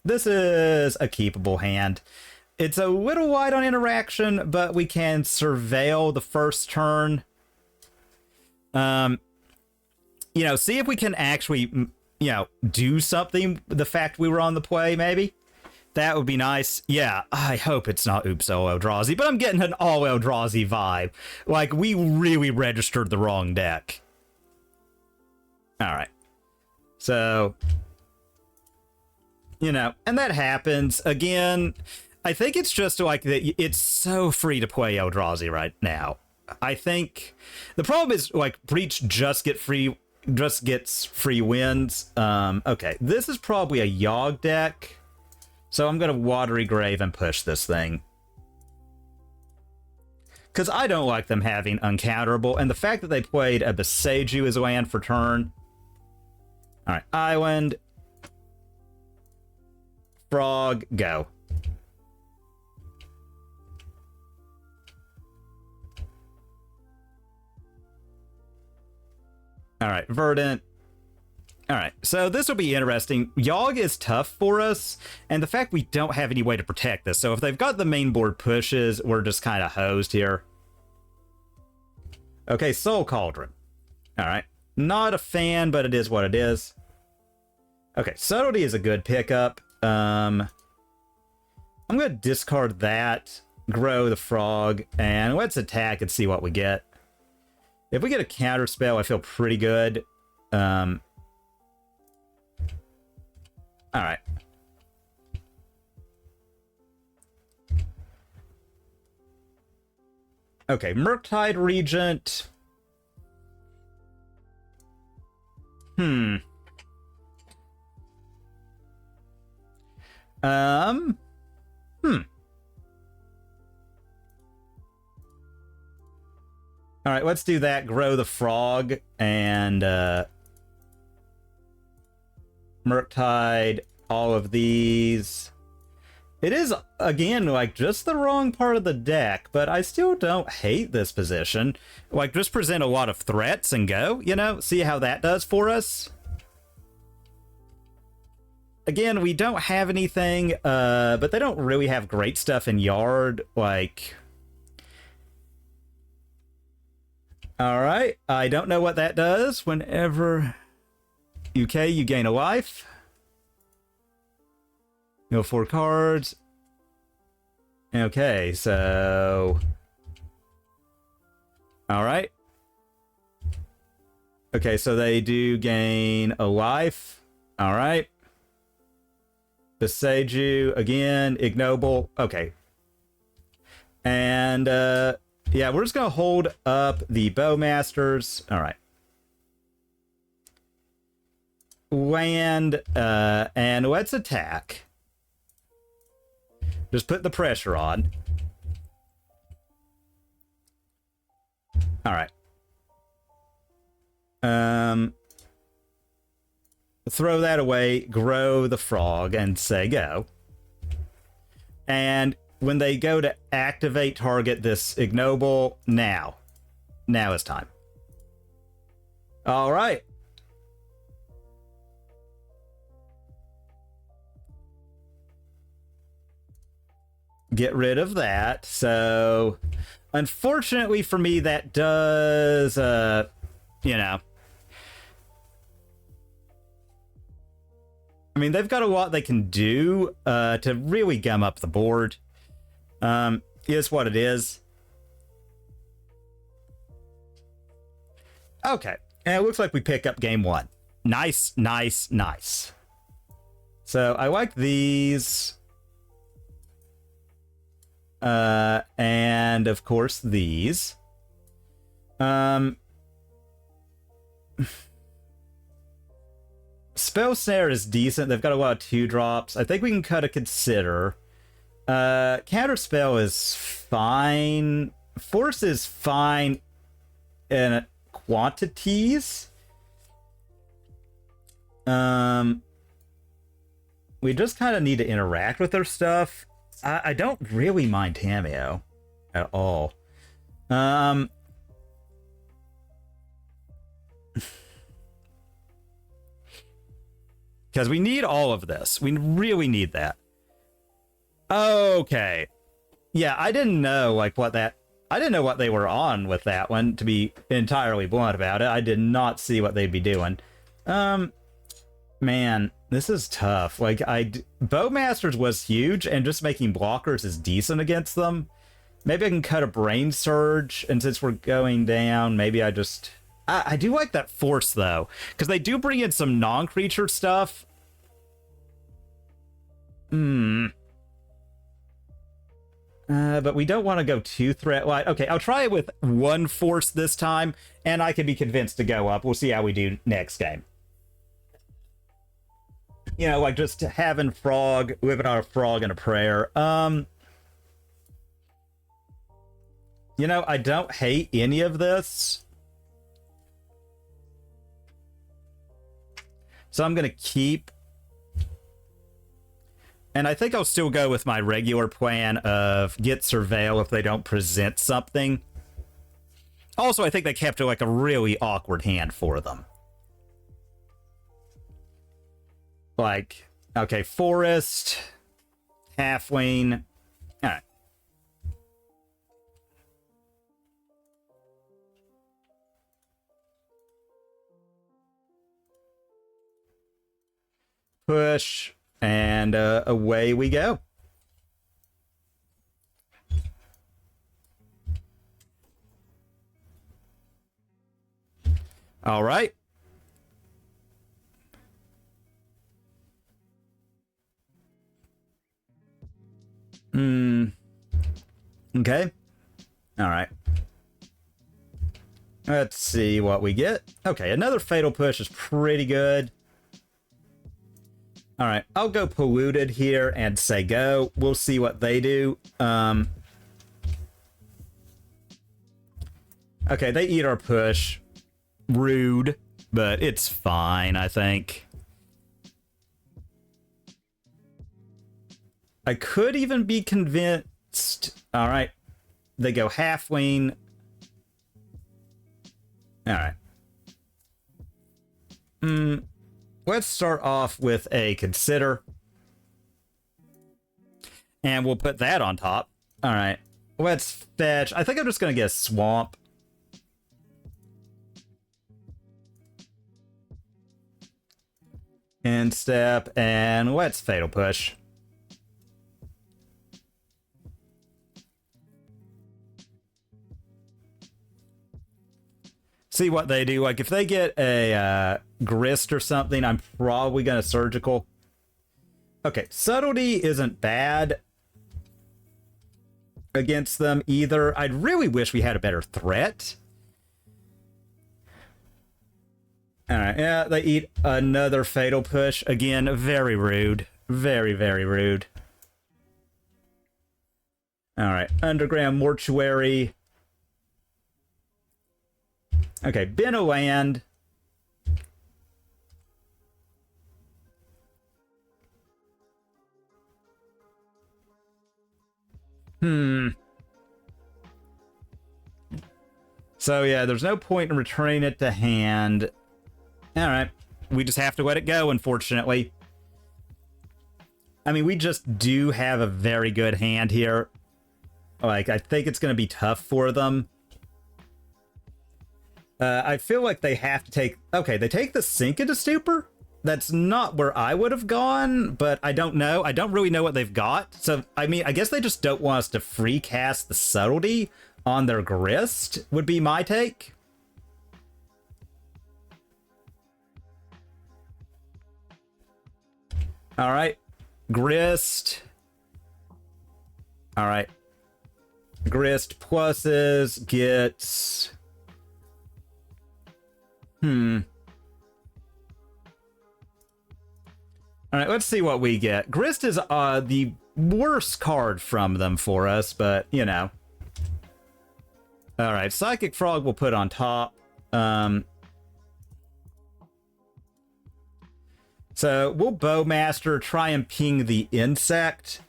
This is a keepable hand. It's a little wide on interaction, but we can surveil the first turn. You know, see if we can actually, you know, do something with the fact we were on the play, maybe. That would be nice. Yeah, I hope it's not Oops All Eldrazi, but I'm getting an All Eldrazi vibe. Like, we really registered the wrong deck. Alright. So, you know, and that happens. Again, I think it's just like that. It's so free to play Eldrazi right now. I think the problem is like Breach just gets free wins. Okay, this is probably a Yogg deck. So I'm going to Watery Grave and push this thing. Because I don't like them having uncounterable. And the fact that they played a Boseiju as a land for turn. Alright, Island. Frog, go. Alright, Verdant. Alright, so this will be interesting. Yogg is tough for us, and the fact we don't have any way to protect this. So if they've got the main board pushes, we're just kind of hosed here. Okay, Soul Cauldron. Alright, not a fan, but it is what it is. Okay, Subtlety is a good pickup. I'm going to discard that, grow the frog, and let's attack and see what we get. If we get a counter spell, I feel pretty good. Alright. Okay, Murktide Regent. Alright, let's do that. Grow the frog and Murktide, all of these. It is, again, like, just the wrong part of the deck, but I still don't hate this position. Like, just present a lot of threats and go, you know? See how that does for us? Again, we don't have anything, but they don't really have great stuff in Yard, like... Alright, I don't know what that does. Whenever you gain a life. Go 4 cards. Okay, so... Alright. Okay, so they do gain a life. Alright. Boseiju, again, ignoble. Okay. And, yeah, we're just going to hold up the Bowmasters. Alright. Land, and let's attack. Just put the pressure on. Alright. Throw that away, grow the frog, and say go. And when they go to activate target this ignoble, now is time. Alright. Get rid of that. So, unfortunately for me, that does, you know. I mean, they've got a lot they can do to really gum up the board. Is what it is. Okay. And it looks like we pick up game 1. Nice, nice, nice. So, I like these. And of course these. Spell Snare is decent. They've got a lot of 2-drops. I think we can cut a Consider. Counterspell is fine. Force is fine in quantities. We just kind of need to interact with their stuff. I don't really mind Tameo at all. Because we need all of this. We really need that. Okay. Yeah, I didn't know, like, I didn't know what they were on with that one, to be entirely blunt about it. I did not see what they'd be doing. Man, this is tough. Like, Bowmasters was huge, and just making blockers is decent against them. Maybe I can cut a Brain Surge, and since we're going down, maybe I just... I do like that Force, though, because they do bring in some non-creature stuff. But we don't want to go too threat-wide. Okay, I'll try it with one Force this time, and I can be convinced to go up. We'll see how we do next game. You know, like just having Frog, living on a Frog and a Prayer. You know, I don't hate any of this. So I'm going to keep... And I think I'll still go with my regular plan of get Surveil if they don't present something. Also, I think they kept like a really awkward hand for them. Like, okay, Forest, Halfling. All right. Push. And away we go. All right. Okay. All right. Let's see what we get. Okay, another Fatal Push is pretty good. All right, I'll go Polluted here and say go. We'll see what they do. Okay, they eat our push. Rude, but it's fine, I think. I could even be convinced. All right, they go Halfling. All right. Let's start off with a Consider. And we'll put that on top. All right. Let's fetch. I think I'm just going to get a Swamp. End step. And let's Fatal Push. See what they do. Like, if they get a Grist or something, I'm probably going to Surgical. Okay, Subtlety isn't bad against them either. I'd really wish we had a better threat. Alright, yeah, they eat another Fatal Push. Again, very rude. Very, very rude. Alright, Underground Mortuary. Okay, bin a land. So yeah, there's no point in returning it to hand. Alright, we just have to let it go, unfortunately. I mean, we just do have a very good hand here. Like, I think it's going to be tough for them. I feel like they have to take... Okay, they take the Sink into Stupor? That's not where I would have gone, but I don't know. I don't really know what they've got. So, I mean, I guess they just don't want us to free cast the Subtlety on their Grist, would be my take. Alright. Grist. Alright. Grist pluses gets... Alright, let's see what we get. Grist is the worst card from them for us, but, you know. Alright, Psychic Frog we'll put on top. So, we'll Bowmaster, try and ping the Insect.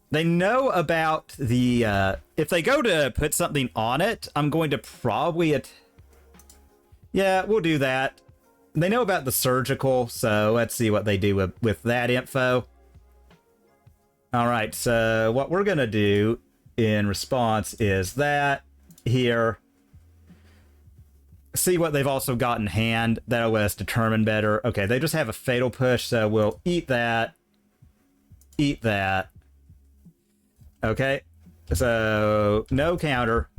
They know about the... if they go to put something on it, I'm going to probably... Yeah, we'll do that. they know about the surgical, so let's see what they do with that info. All right, so what we're going to do in response is that here. See what they've also got in hand. That'll let us determine better. Okay, they just have a fatal push, so we'll eat that. Eat that. Okay, so no counter.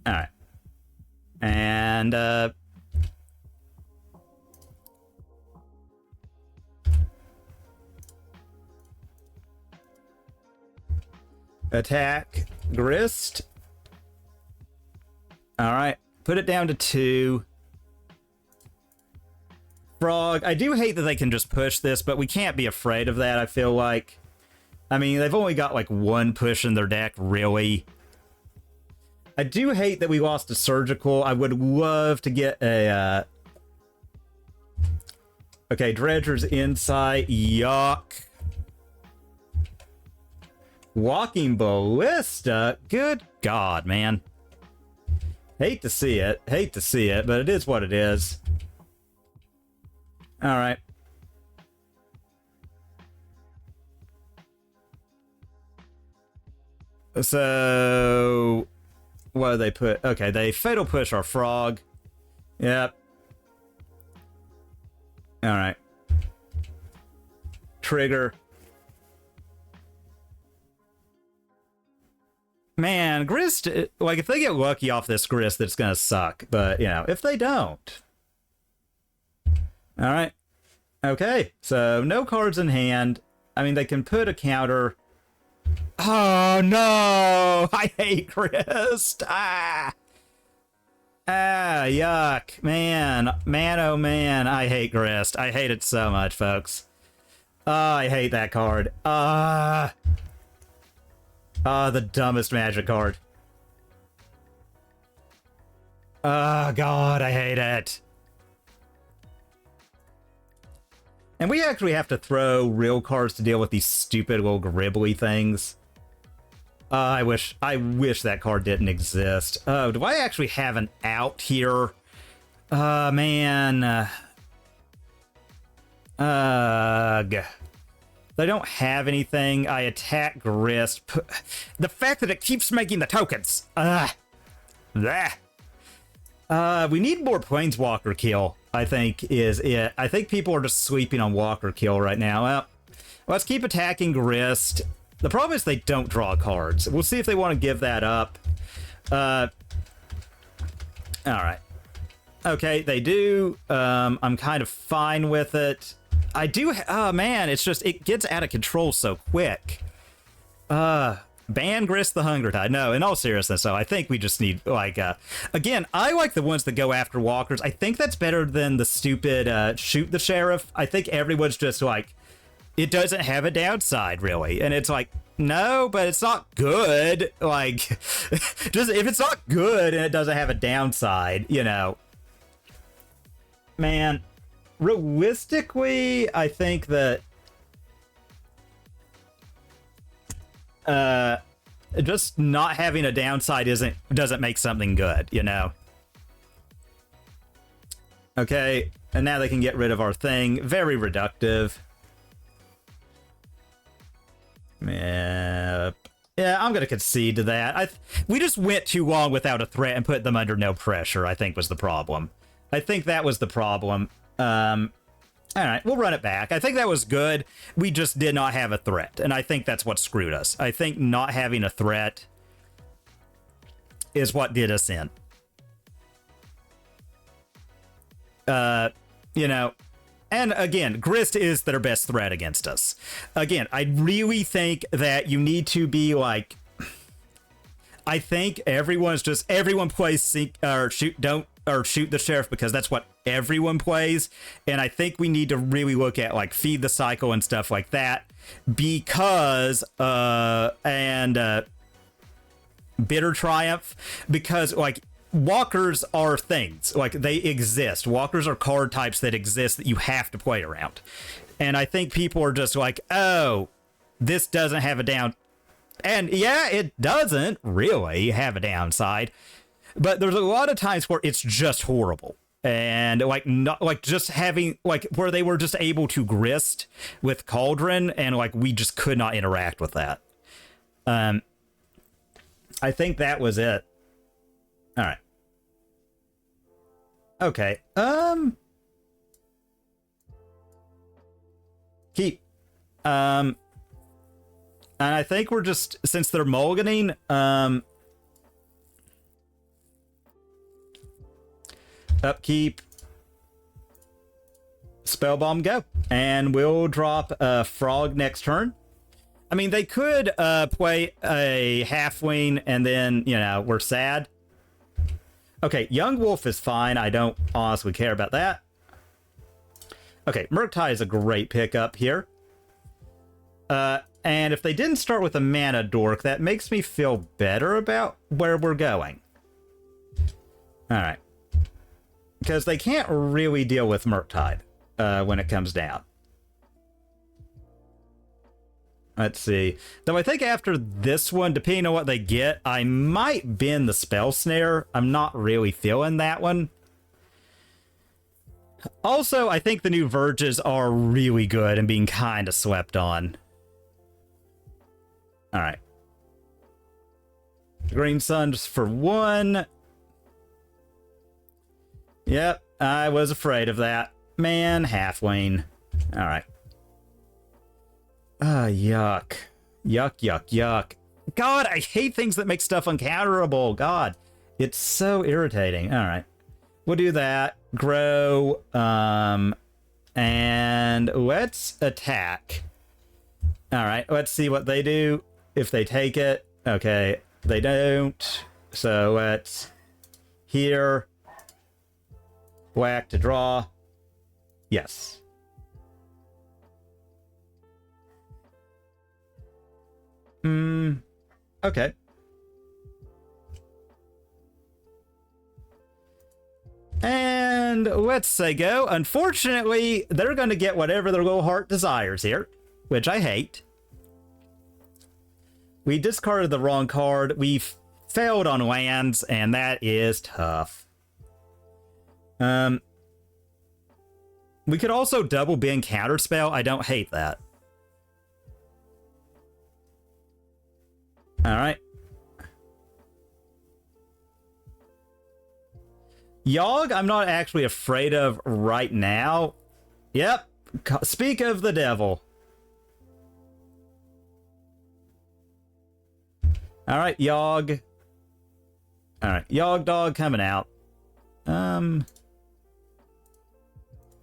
All right. And, attack Grist. All right. Put it down to 2. Frog. I do hate that they can just push this, but we can't be afraid of that, I feel like. I mean, they've only got like 1 push in their deck, really. I do hate that we lost a surgical. I would love to get a... Okay, Dredger's Insight. Yuck. Walking Ballista. Good God, man. Hate to see it. Hate to see it, but it is what it is. All right. So, what do they put? Okay, they fatal push our frog. Yep. All right. Trigger. Man, Grist, like, if they get lucky off this Grist, that's gonna suck. But, you know, if they don't. All right. Okay, so no cards in hand. I mean, they can put a counter. Oh, no! I hate Grist! Yuck. Man, oh man, I hate Grist. I hate it so much, folks. I hate that card. The dumbest Magic card. Oh, God, I hate it. And we actually have to throw real cards to deal with these stupid little gribbly things. I wish that card didn't exist. Oh, do I actually have an out here? Man. Ugh. They don't have anything. I attack Grist. The fact that it keeps making the tokens. We need more Planeswalker kill, I think, is it. I think people are just sleeping on Walker kill right now. Well, let's keep attacking Grist. The problem is they don't draw cards. We'll see if they want to give that up. All right. Okay, they do. I'm kind of fine with it. I do. Oh, man, it's just, it gets out of control so quick. Ban Grist the Hungry-Tide. No, in all seriousness, though, I think we just need, like, again, I like the ones that go after walkers. I think that's better than the stupid shoot the sheriff. I think everyone's just like, it doesn't have a downside, really. And it's like, no, but it's not good. Like, just if it's not good and it doesn't have a downside, you know. Man, realistically, I think that just not having a downside doesn't make something good, you know. Okay, and now they can get rid of our thing. Very reductive. Yeah, I'm gonna concede to that. We just went too long without a threat and put them under no pressure, I think was the problem. I think that was the problem. All right, we'll run it back. I think that was good. We just did not have a threat, and I think that's what screwed us. I think not having a threat is what did us in. You know, and again, Grist is their best threat against us. Again, I really think that you need to be like, I think everyone plays shoot the sheriff because that's what everyone plays, and I think we need to really look at like feed the cycle and stuff like that, because Bitter Triumph, because like walkers are things, like they exist. Walkers are card types that exist that you have to play around, and I think people are just like, oh, this doesn't have a down, and yeah, it doesn't really have a downside. But there's a lot of times where it's just horrible. and like not like just having like where they were just able to grist with Cauldron, and like we just could not interact with that. I think that was it. All right. Okay. Keep. And I think we're just, since they're mulliganing, upkeep, Spellbomb, go. And we'll drop a Frog next turn. I mean, they could play a Halfwing and then, you know, we're sad. Okay, Yawgmoth is fine. I don't honestly care about that. Okay, Murktide is a great pickup here. And if they didn't start with a mana dork, that makes me feel better about where we're going. Alright. Because they can't really deal with Murktide when it comes down. Let's see. Though I think after this one, depending on what they get, I might bend the Spell Snare. I'm not really feeling that one. Also, I think the new Verges are really good and being kind of slept on. Alright. Green Sun just for 1. Yep, I was afraid of that. Man, Halfwing. Alright. Yuck. Yuck, yuck, yuck. God, I hate things that make stuff uncounterable. God, it's so irritating. Alright. We'll do that. Grow. And let's attack. Alright, let's see what they do. If they take it. Okay, they don't. So let's... Here. Whack to draw. Yes. Okay. And let's say go. Unfortunately, they're going to get whatever their little heart desires here, which I hate. We discarded the wrong card. We failed on lands, and that is tough. We could also double bend counterspell. I don't hate that. Alright. Yawg, I'm not actually afraid of right now. Yep. Speak of the devil. Alright, Yawg. Alright, Yawg Dog coming out.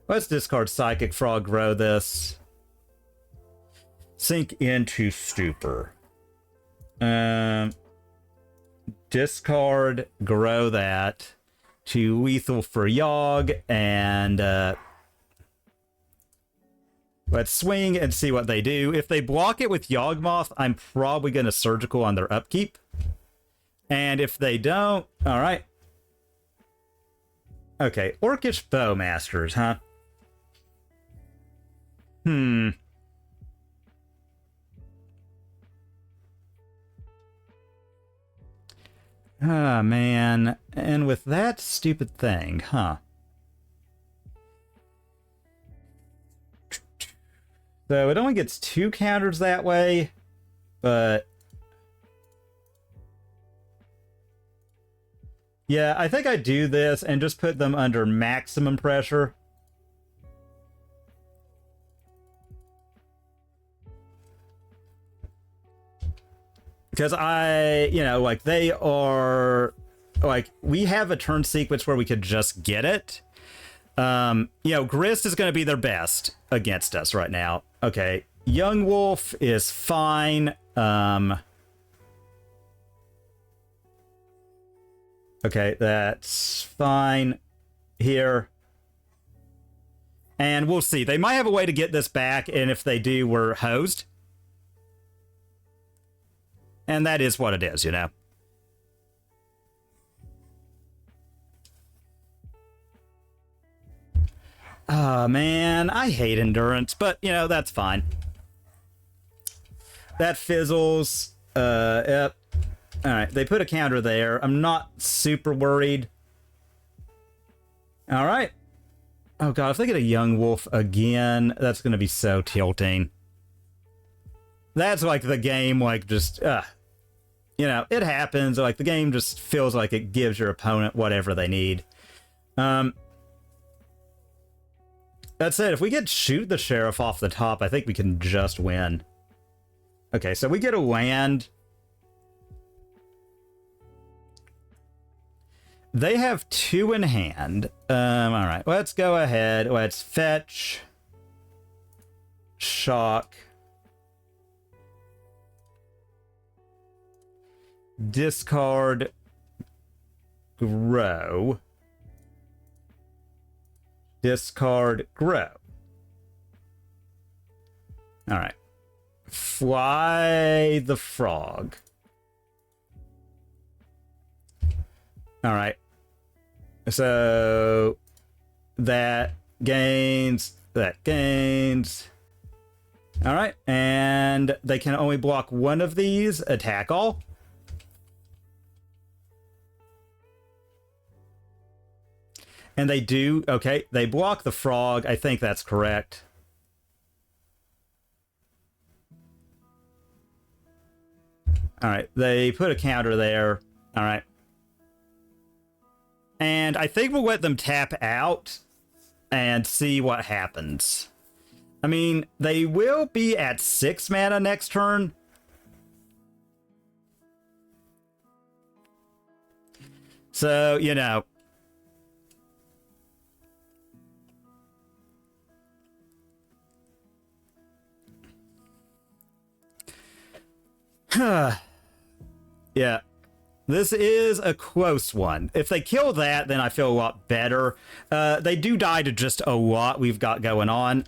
Let's discard Psychic Frog, grow this. Sink into Stupor. Discard, grow that to lethal for Yawg, and let's swing and see what they do. If they block it with Yawgmoth, I'm probably going to surgical on their upkeep. And if they don't, all right. Okay, Orcish Bowmasters, huh? Ah, man. And with that stupid thing, huh? So it only gets 2 counters that way, but... Yeah, I think I do this and just put them under maximum pressure. Because you know, like, they are, like, we have a turn sequence where we could just get it. You know, Grist is going to be their best against us right now. Okay, Yawgmoth is fine. Okay, that's fine here. And we'll see. They might have a way to get this back, and if they do, we're hosed. And that is what it is, you know. Oh, man, I hate endurance, but, you know, that's fine. That fizzles. Yep. Alright, they put a counter there. I'm not super worried. All right. Oh god, if they get a Yawgmoth again, that's gonna be so tilting. That's like the game, like, just, you know, it happens. Like, the game just feels like it gives your opponent whatever they need. That said, if we get Shoot the Sheriff off the top, I think we can just win. Okay, so we get a land. They have 2 in hand. Alright, let's go ahead. Let's fetch. Shock. Discard. Grow. Discard. Grow. Alright. Fly the frog. Alright. So that gains. Alright, and they can only block one of these. Attack all. And they do, okay, they block the frog. I think that's correct. Alright, they put a counter there. Alright. And I think we'll let them tap out and see what happens. I mean, they will be at 6 mana next turn. So, you know. Yeah. This is a close one. If they kill that, then I feel a lot better. They do die to just a lot we've got going on.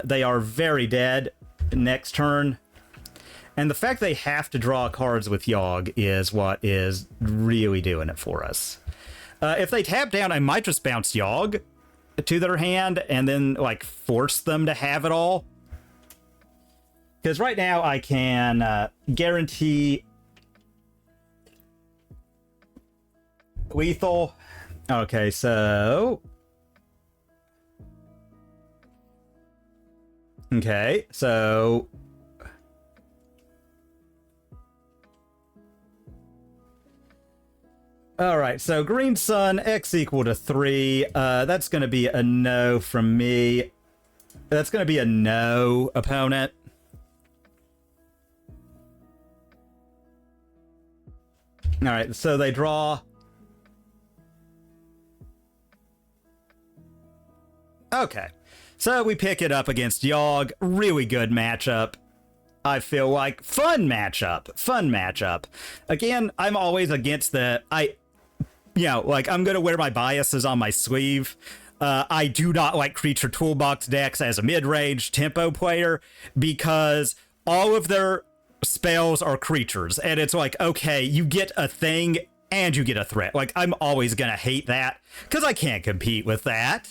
They are very dead next turn. And the fact they have to draw cards with Yawg is what is really doing it for us. If they tap down, I might just bounce Yawg to their hand and then, like, force them to have it all. Because right now I can guarantee lethal. Okay, so... Okay, so... Alright, so Green Sun, X equal to 3. That's going to be a no from me. That's going to be a no, opponent. Alright, so they draw... Okay, so we pick it up against Yawg. Really good matchup. I feel like fun matchup. Again, I'm always against the, you know, like, I'm gonna wear my biases on my sleeve. I do not like creature toolbox decks as a mid-range tempo player because all of their spells are creatures, and it's like, okay, you get a thing and you get a threat. Like, I'm always gonna hate that because I can't compete with that.